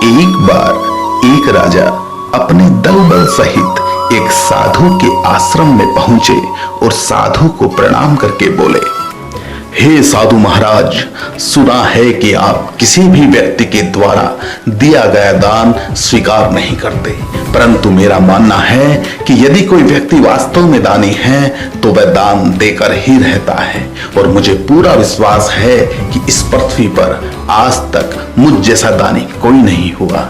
एक बार एक राजा अपने दल बल सहित एक साधु के आश्रम में पहुंचे और साधु को प्रणाम करके बोले, हे साधु महाराज, सुना है कि आप किसी भी व्यक्ति के द्वारा दिया गया दान स्वीकार नहीं करते, परंतु मेरा मानना है कि यदि कोई व्यक्ति वास्तव में दानी है तो वह दान देकर ही रहता है, और मुझे पूरा विश्वास है कि इस पृथ्वी पर आज तक मुझ जैसा दानी कोई नहीं हुआ।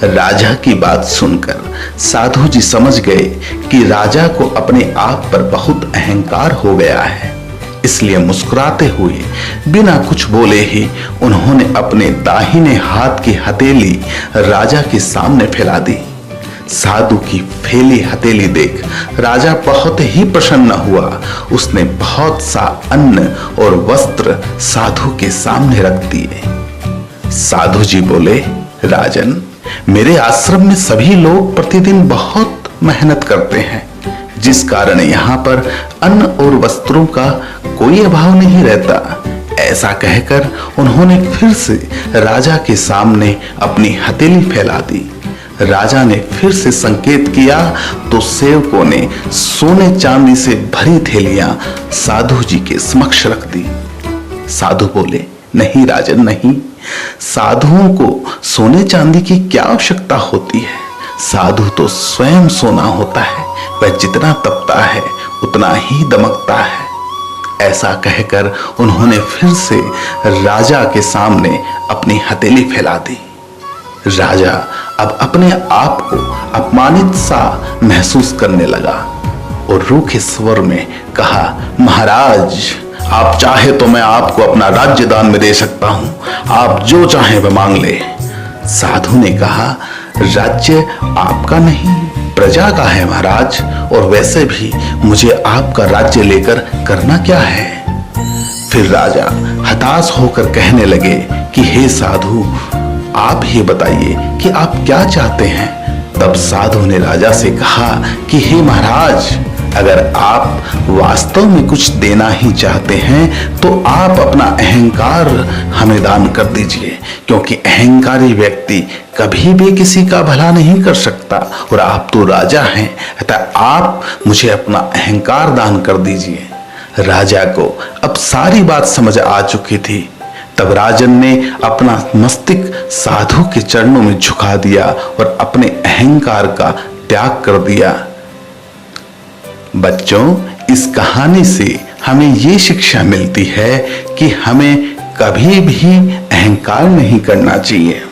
राजा की बात सुनकर साधु जी समझ गए कि राजा को अपने आप पर बहुत अहंकार हो गया है, इसलिए मुस्कुराते हुए बिना कुछ बोले ही उन्होंने अपने दाहिने हाथ की हथेली राजा के सामने फैला दी। साधु की फैली हथेली देख राजा बहुत ही प्रसन्न हुआ। उसने बहुत सा अन्न और वस्त्र साधु के सामने रख दिए। साधु जी बोले, राजन, मेरे आश्रम में सभी लोग प्रतिदिन बहुत मेहनत करते हैं, जिस कारण यहाँ पर अन्न और वस्त्रों का कोई अभाव नहीं रहता। ऐसा कहकर उन्होंने फिर से राजा के सामने अपनी हथेली फैला दी। राजा ने फिर से संकेत किया तो सेवकों ने सोने चांदी से भरी थैलियां साधु जी के समक्ष रख दी। साधु बोले, नहीं राजन, नहीं, साधुओं को सोने चांदी की क्या आवश्यकता होती है। साधु तो स्वयं सोना होता है, वह जितना तपता है उतना ही दमकता है। ऐसा कहकर उन्होंने फिर से राजा के सामने अपनी हथेली फैला दी। राजा अब अपने आप को अपमानित सा महसूस करने लगा और रूखे स्वर में कहा, महाराज, आप चाहे तो मैं आपको अपना राज्य दान में दे सकता हूं, आप जो चाहें वह मांग ले। साधु ने कहा, राज्य आपका नहीं, प्रजा का है महाराज, और वैसे भी मुझे आपका राज्य लेकर करना क्या है। फिर राजा हताश होकर कहने लगे कि हे साधु, आप ही बताइए कि आप क्या चाहते हैं। तब साधु ने राजा से कहा कि हे महाराज, अगर आप वास्तव में कुछ देना ही चाहते हैं तो आप अपना अहंकार हमें दान कर दीजिए, क्योंकि अहंकारी व्यक्ति कभी भी किसी का भला नहीं कर सकता, और आप तो राजा हैं, अतः आप मुझे अपना अहंकार दान कर दीजिए। राजा को अब सारी बात समझ आ चुकी थी। तब राजन ने अपना मस्तिष्क साधु के चरणों में झुका दिया और अपने अहंकार का त्याग कर दिया। बच्चों, इस कहानी से हमें ये शिक्षा मिलती है कि हमें कभी भी अहंकार नहीं करना चाहिए।